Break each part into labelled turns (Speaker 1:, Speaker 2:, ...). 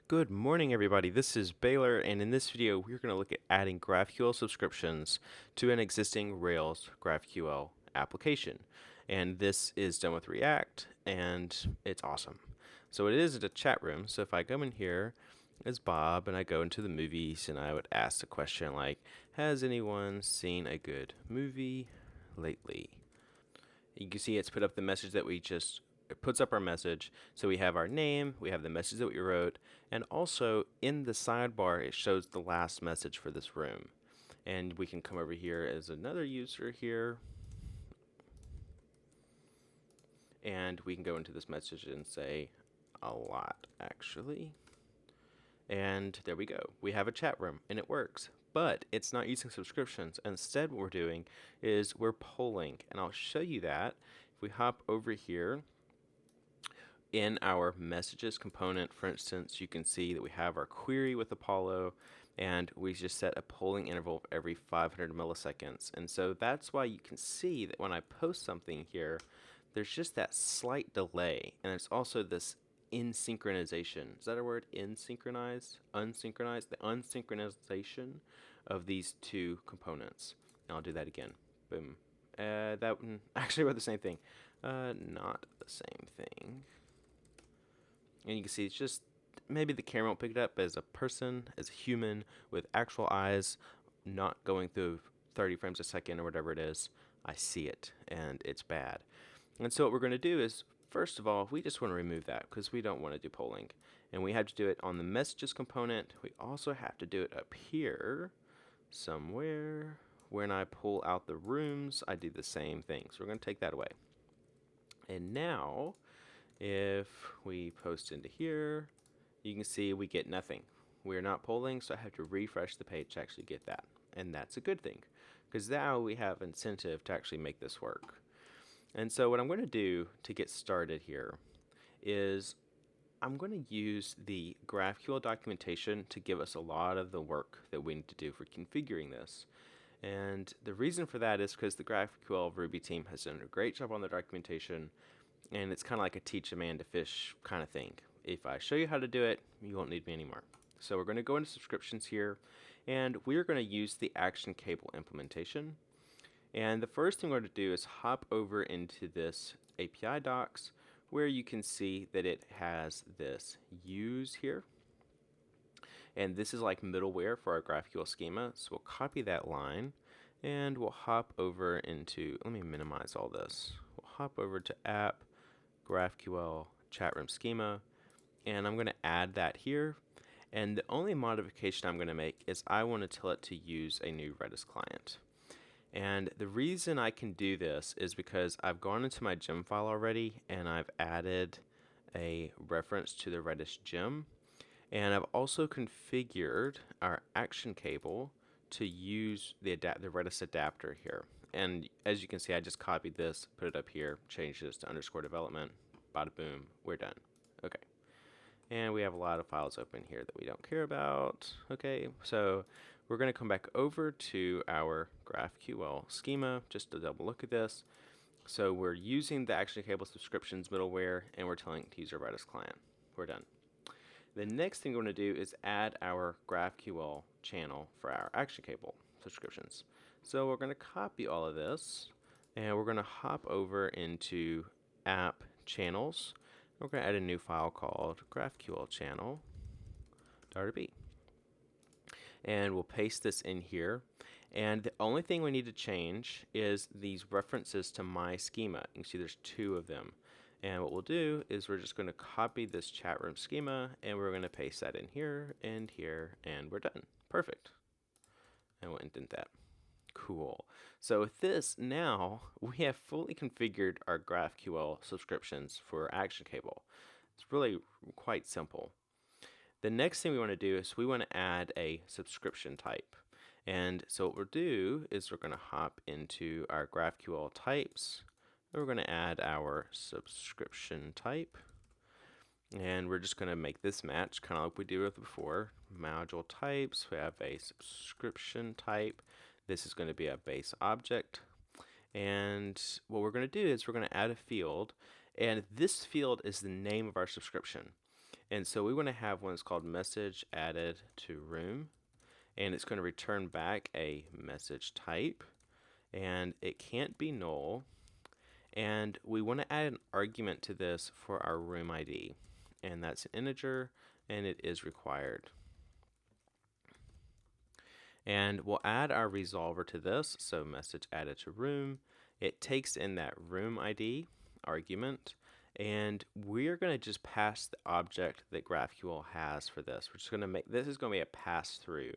Speaker 1: Good morning, everybody. This is Baylor, and in this video, we're going to look at adding GraphQL subscriptions to an existing Rails GraphQL application. And this is done with React, and it's awesome. So it is a chat room. So if I come in here as Bob, and I go into the movies, and I would ask a question like, has anyone seen a good movie lately? You can see it's put up the message that it puts up our message. So we have our name, we have the message that we wrote, and also in the sidebar, it shows the last message for this room. And we can come over here as another user here, and we can go into this message and say a lot, actually. And there we go. We have a chat room, and it works. But it's not using subscriptions. Instead, what we're doing is we're polling, and I'll show you that. If we hop over here, in our messages component, for instance, you can see that we have our query with Apollo, and we just set a polling interval of every 500 milliseconds. And so that's why you can see that when I post something here, there's just that slight delay, and it's also this insynchronization. Is that a word? Insynchronize? Unsynchronized? The unsynchronization of these two components. And I'll do that again. Boom. That one actually wrote the same thing. Not the same thing. And you can see it's just maybe the camera won't pick it up, but as a person, as a human with actual eyes, not going through 30 frames a second or whatever it is, I see it, and it's bad. And so what we're going to do is, first of all, we just want to remove that because we don't want to do polling. And we have to do it on the messages component. We also have to do it up here somewhere. When I pull out the rooms, I do the same thing. So we're going to take that away. And now, if we post into here, you can see we get nothing. We're not polling, so I have to refresh the page to actually get that. And that's a good thing, because now we have incentive to actually make this work. And so what I'm going to do to get started here is I'm going to use the GraphQL documentation to give us a lot of the work that we need to do for configuring this. And the reason for that is because the GraphQL Ruby team has done a great job on the documentation, and it's kind of like a teach a man to fish kind of thing. If I show you how to do it, you won't need me anymore. So we're going to go into subscriptions here, and we're going to use the ActionCable implementation. And the first thing we're going to do is hop over into this API docs, where you can see that it has this use here. And this is like middleware for our GraphQL schema. So we'll copy that line, and we'll hop over into, let me minimize all this. We'll hop over to app, GraphQL chat room schema, and I'm going to add that here. And the only modification I'm going to make is I want to tell it to use a new Redis client. And the reason I can do this is because I've gone into my gem file already, and I've added a reference to the Redis gem. And I've also configured our ActionCable to use the Redis adapter here. And as you can see, I just copied this, put it up here, changed this to underscore development, bada boom, we're done. Okay. And we have a lot of files open here that we don't care about. Okay, so we're going to come back over to our GraphQL schema just to double look at this. So we're using the ActionCable subscriptions middleware, and we're telling it to use our Redis client. We're done. The next thing we're going to do is add our GraphQL channel for our ActionCable subscriptions. So we're going to copy all of this, and we're going to hop over into app channels. We're going to add a new file called GraphQL channel.rb. And we'll paste this in here. And the only thing we need to change is these references to my schema. You can see there's two of them. And what we'll do is we're just going to copy this chat room schema, and we're going to paste that in here, and we're done. Perfect. And we'll indent that. Cool. So with this, now we have fully configured our GraphQL subscriptions for ActionCable. It's really quite simple. The next thing we want to do is we want to add a subscription type. And so what we'll do is we're going to hop into our GraphQL types. And we're going to add our subscription type. And we're just going to make this match kind of like we did with before. Module types, we have a subscription type. This is going to be a base object. And what we're going to do is we're going to add a field. And this field is the name of our subscription. And so we want to have one that's called message added to room, and it's going to return back a message type, and it can't be null. And we want to add an argument to this for our room ID, and that's an integer, and it is required. And we'll add our resolver to this, so message added to room. It takes in that room ID argument, and we're going to just pass the object that GraphQL has for this. We're just going to make this is going to be a pass through.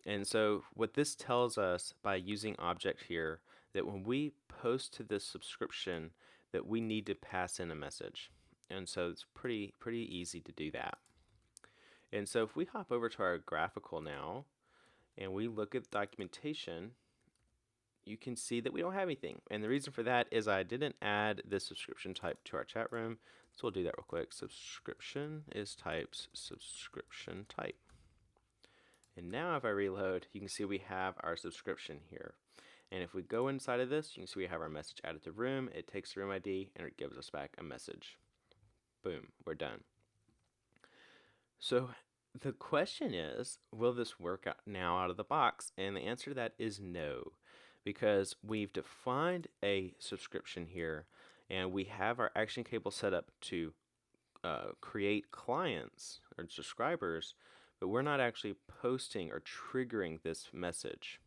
Speaker 1: And so what this tells us by using object here, that when we post to this subscription, that we need to pass in a message. And so it's pretty easy to do that. And so if we hop over to our graphical now, and we look at documentation, you can see that we don't have anything. And the reason for that is I didn't add this subscription type to our chat room. So we'll do that real quick. Subscription is types subscription type. And now if I reload, you can see we have our subscription here. And if we go inside of this, you can see we have our message added to room. It takes the room ID and it gives us back a message. Boom, we're done. So the question is, will this work out now out of the box? And the answer to that is no, because we've defined a subscription here, and we have our ActionCable set up to create clients or subscribers, but we're not actually posting or triggering this message.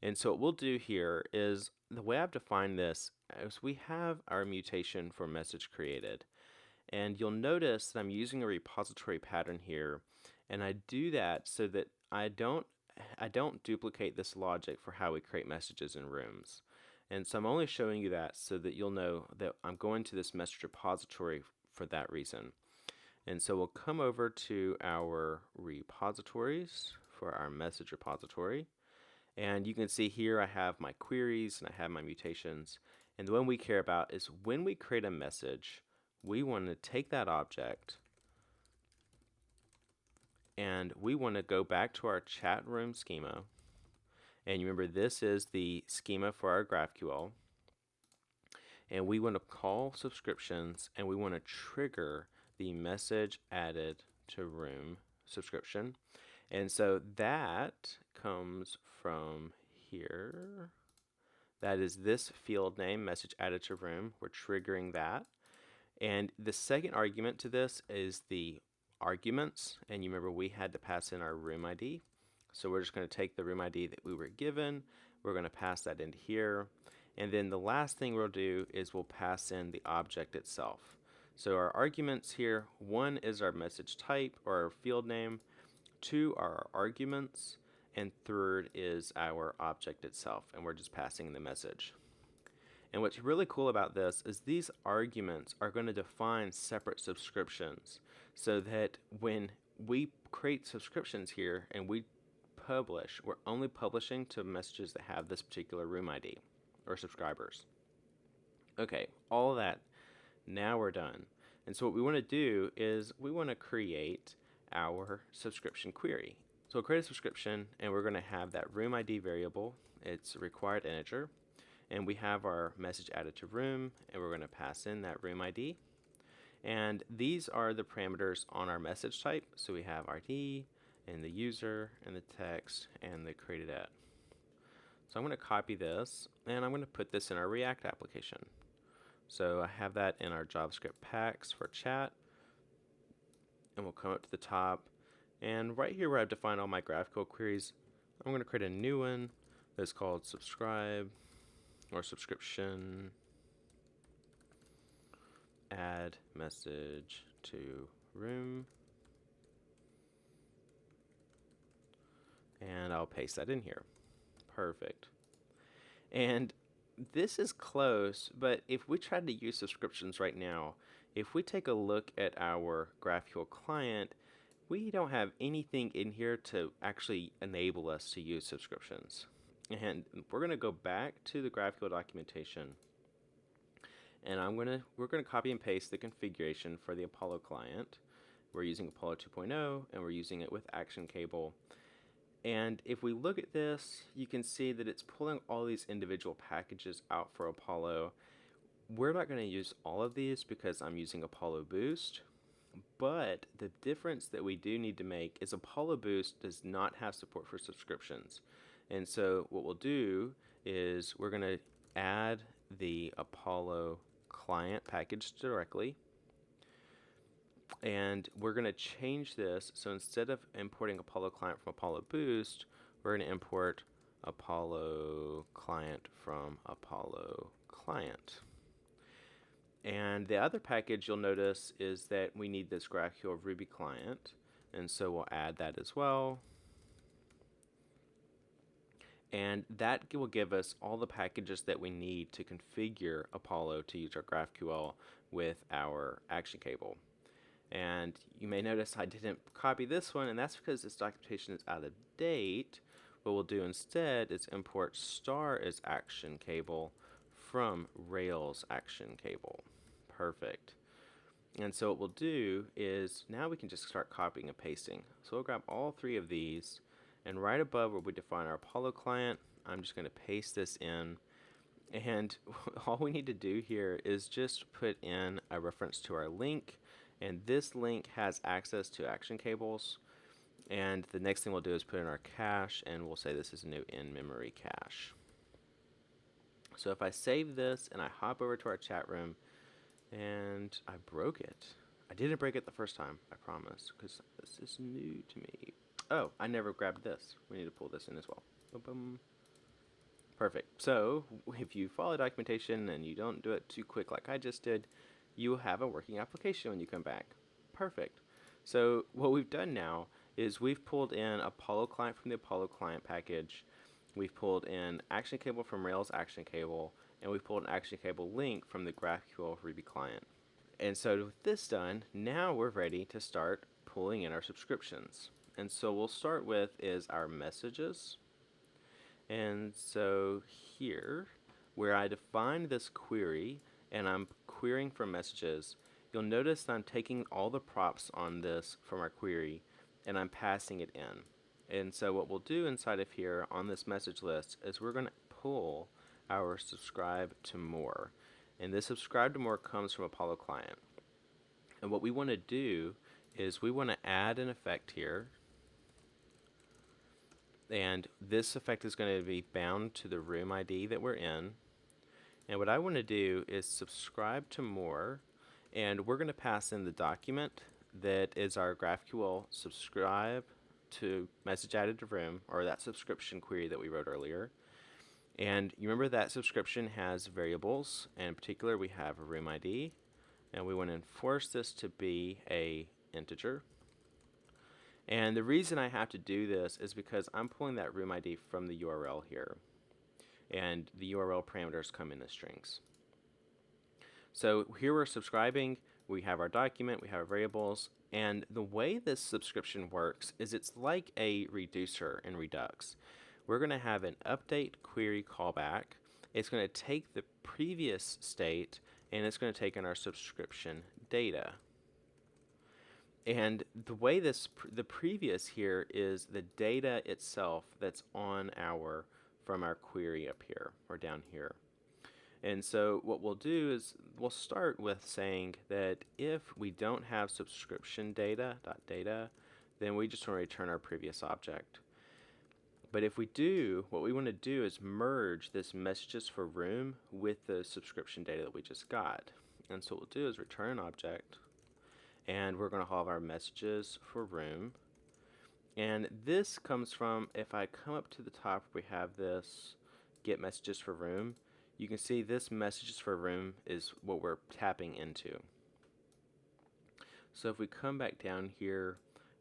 Speaker 1: And so what we'll do here is, the way I've defined this is we have our mutation for message created. And you'll notice that I'm using a repository pattern here, and I do that so that I don't duplicate this logic for how we create messages in rooms. And so I'm only showing you that so that you'll know that I'm going to this message repository for that reason. And so we'll come over to our repositories for our message repository. And you can see here I have my queries and I have my mutations. And the one we care about is when we create a message, we want to take that object and we want to go back to our chat room schema. And you remember, this is the schema for our GraphQL. And we want to call subscriptions, and we want to trigger the message added to room subscription. And so that comes from here. That is this field name, message added to room. We're triggering that. And the second argument to this is the arguments. And you remember we had to pass in our room ID. So we're just going to take the room ID that we were given. We're going to pass that into here. And then the last thing we'll do is we'll pass in the object itself. So our arguments here, one is our message type or our field name, two are our arguments, and third is our object itself. And we're just passing the message. And what's really cool about this is these arguments are going to define separate subscriptions, so that when we create subscriptions here and we publish, we're only publishing to messages that have this particular room ID or subscribers. Okay, all of that, now we're done. And so what we want to do is we want to create our subscription query. So we'll create a subscription, and we're going to have that room ID variable. It's a required integer. And we have our message added to room, and we're going to pass in that room ID. And these are the parameters on our message type. So we have RD, and the user, and the text, and the created at. So I'm going to copy this, and I'm going to put this in our React application. So I have that in our JavaScript packs for chat. And we'll come up to the top. And right here where I've defined all my GraphQL queries, I'm going to create a new one that's called subscribe or subscription add message to room. And I'll paste that in here. Perfect. And this is close, but if we tried to use subscriptions right now, if we take a look at our GraphQL client, we don't have anything in here to actually enable us to use subscriptions. And we're going to go back to the GraphQL documentation, and we're going to copy and paste the configuration for the Apollo client. We're using Apollo 2.0, and we're using it with ActionCable. And if we look at this, you can see that it's pulling all these individual packages out for Apollo. We're not going to use all of these because I'm using Apollo Boost. But the difference that we do need to make is Apollo Boost does not have support for subscriptions. And so what we'll do is we're going to add the Apollo client package directly. And we're going to change this. So instead of importing Apollo client from Apollo Boost, we're going to import Apollo client from Apollo client. And the other package you'll notice is that we need this GraphQL Ruby client. And so we'll add that as well. And that will give us all the packages that we need to configure Apollo to use our GraphQL with our ActionCable. And you may notice I didn't copy this one, and that's because this documentation is out of date. What we'll do instead is import star as ActionCable from Rails ActionCable. Perfect. And so what we'll do is now we can just start copying and pasting. So we'll grab all three of these, and right above where we define our Apollo client, I'm just going to paste this in. And all we need to do here is just put in a reference to our link, and this link has access to action cables. And the next thing we'll do is put in our cache, and we'll say this is a new in-memory cache. So if I save this and I hop over to our chat room, and I broke it. I didn't break it the first time, I promise, because this is new to me. Oh, I never grabbed this. We need to pull this in as well. Boom, boom. Perfect. So if you follow documentation and you don't do it too quick like I just did, you will have a working application when you come back. Perfect. So what we've done now is we've pulled in Apollo client from the Apollo client package. We've pulled in ActionCable from Rails ActionCable, and we've pulled an ActionCable link from the GraphQL Ruby client. And so with this done, now we're ready to start pulling in our subscriptions. And so we'll start with is our messages. And so here, where I define this query, and I'm querying for messages, you'll notice that I'm taking all the props on this from our query, and I'm passing it in. And so what we'll do inside of here on this message list is we're going to pull our subscribe to more. And this subscribe to more comes from Apollo client. And what we want to do is we want to add an effect here. And this effect is going to be bound to the room ID that we're in. And what I want to do is subscribe to more, and we're going to pass in the document that is our GraphQL subscribe to message added to room, or that subscription query that we wrote earlier. And you remember that subscription has variables, and in particular we have a room ID, and we want to enforce this to be a integer. And the reason I have to do this is because I'm pulling that room ID from the URL here. And the URL parameters come in as strings. So here we're subscribing, we have our document, we have our variables, and the way this subscription works is it's like a reducer in Redux. We're going to have an update query callback. It's going to take the previous state, and it's going to take in our subscription data. And the way the previous here is the data itself that's on from our query up here or down here. And so what we'll do is we'll start with saying that if we don't have subscription data, then we just want to return our previous object. But if we do, what we want to do is merge this messages for room with the subscription data that we just got. And so what we'll do is return an object, and we're going to have our messages for room. And this comes from, if I come up to the top, we have this get messages for room. You can see this messages for room is what we're tapping into. So if we come back down here,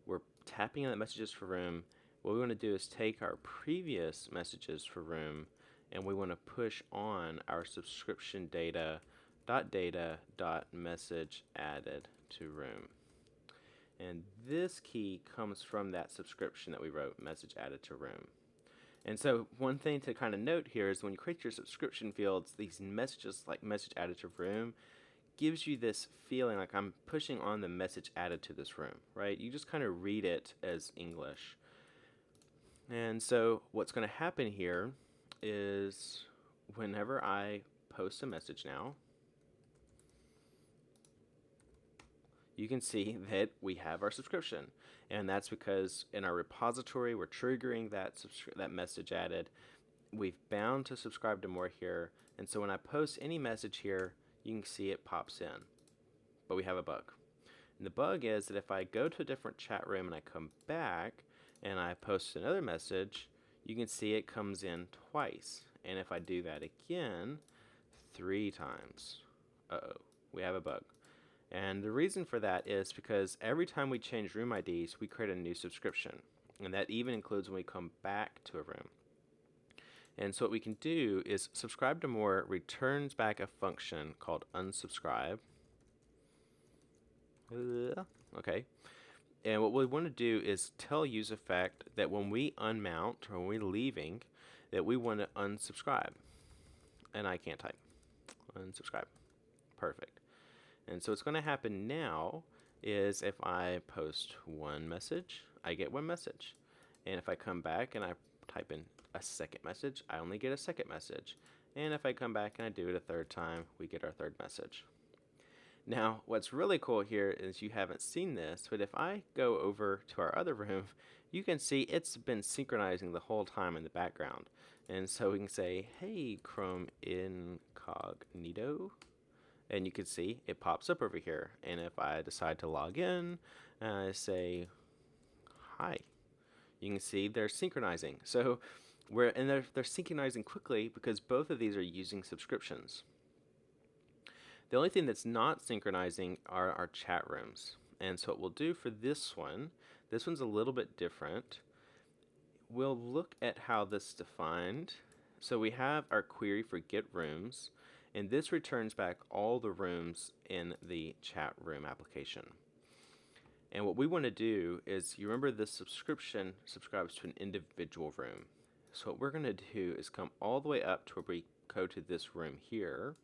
Speaker 1: we're tapping on the messages for room. What we want to do is take our previous messages for room, and we want to push on our subscription data.message added to room. And this key comes from that subscription that we wrote, message added to room. And so one thing to kind of note here is when you create your subscription fields, these messages like message added to room gives you this feeling like I'm pushing on the message added to this room, right? You just kind of read it as English. And so what's going to happen here is whenever I post a message now, you can see that we have our subscription. And that's because in our repository, we're triggering that message added. We've bound to subscribe to more here. And so when I post any message here, you can see it pops in. But we have a bug. And the bug is that if I go to a different chat room and I come back and I post another message, you can see it comes in twice. And if I do that again, 3 times, we have a bug. And the reason for that is because every time we change room IDs, we create a new subscription. And that even includes when we come back to a room. And so what we can do is subscribe to more returns back a function called unsubscribe. Okay. And what we want to do is tell useEffect that when we unmount or when we're leaving, that we want to unsubscribe. And I can't type. Unsubscribe. Perfect. And so what's going to happen now is if I post one message, I get one message. And if I come back and I type in a second message, I only get a second message. And if I come back and I do it a third time, we get our third message. Now, what's really cool here is you haven't seen this, but if I go over to our other room, you can see it's been synchronizing the whole time in the background. And so we can say, hey, Chrome incognito. And you can see it pops up over here. And if I decide to log in, I say, hi. You can see they're synchronizing. So they're synchronizing quickly because both of these are using subscriptions. The only thing that's not synchronizing are our chat rooms. And so what we'll do for this one's a little bit different. We'll look at how this is defined. So we have our query for get rooms, and this returns back all the rooms in the chat room application. And what we want to do is, you remember this subscription subscribes to an individual room. So what we're going to do is come all the way up to where we go to this room here,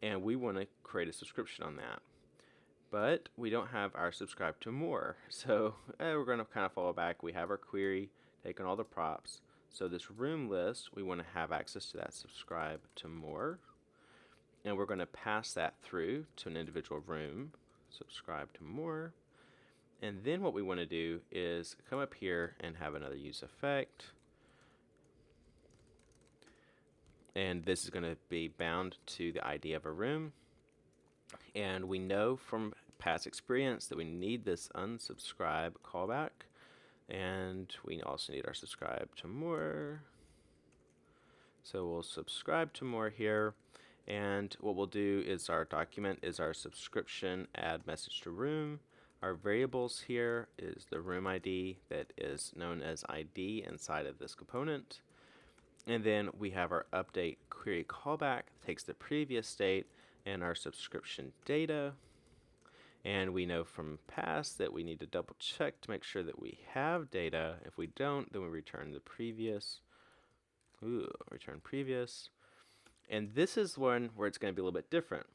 Speaker 1: and we want to create a subscription on that. But we don't have our subscribe to more. So we're going to kind of follow back. We have our query, taking all the props. So this room list, we want to have access to that subscribe to more. And we're going to pass that through to an individual room, subscribe to more. And then what we want to do is come up here and have another useEffect. And this is going to be bound to the ID of a room. And we know from past experience that we need this unsubscribe callback. And we also need our subscribe to more. So we'll subscribe to more here. And what we'll do is our document is our subscription add message to room. Our variables here is the room ID that is known as ID inside of this component. And then we have our update query callback, takes the previous state and our subscription data. And we know from past that we need to double check to make sure that we have data. If we don't, then we return the previous. Return previous. And this is one where it's going to be a little bit different,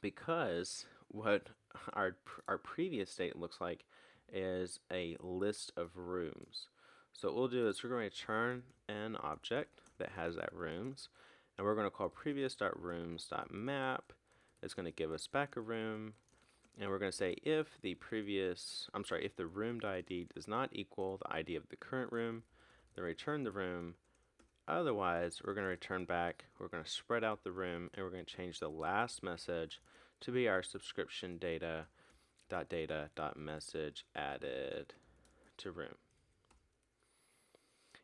Speaker 1: because what our previous state looks like is a list of rooms. So what we'll do is we're going to return an object that has that rooms, and we're going to call previous.rooms.map. It's going to give us back a room, and we're going to say if the room ID does not equal the ID of the current room, then return the room. Otherwise, we're going to return back, we're going to spread out the room, and we're going to change the last message to be our subscription data.message added to room.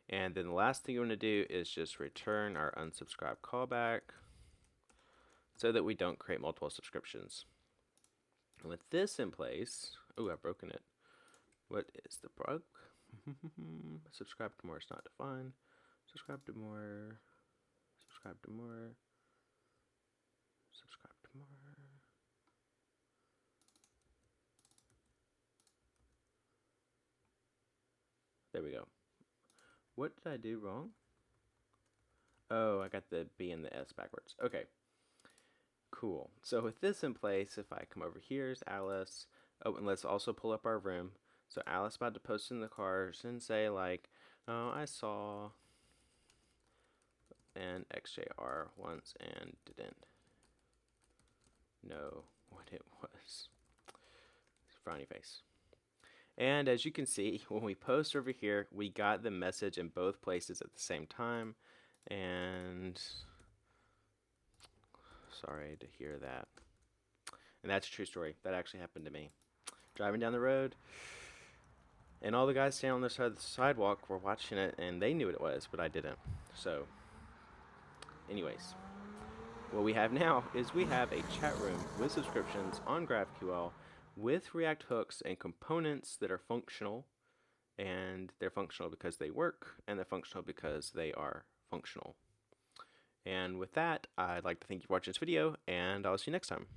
Speaker 1: And then the last thing you want to do is just return our unsubscribe callback so that we don't create multiple subscriptions. And with this in place, I've broken it. What is the bug? Subscribe to more is not defined. Subscribe to more, subscribe to more, subscribe to more. There we go. What did I do wrong? Oh, I got the B and the S backwards. Okay, cool. So with this in place, if I come over here, is Alice. Oh, and let's also pull up our room. So Alice about to post in the cars and say like, oh, I saw an XJR once and didn't know what it was. frowny face. And as you can see, when we post over here, we got the message in both places at the same time. And sorry to hear that. And that's a true story. That actually happened to me. Driving down the road, and all the guys standing on the side of the sidewalk were watching it, and they knew what it was, but I didn't. So, anyways, what we have now is we have a chat room with subscriptions on GraphQL with React hooks and components that are functional, and they're functional because they work, and they're functional because they are functional. And with that, I'd like to thank you for watching this video, and I'll see you next time.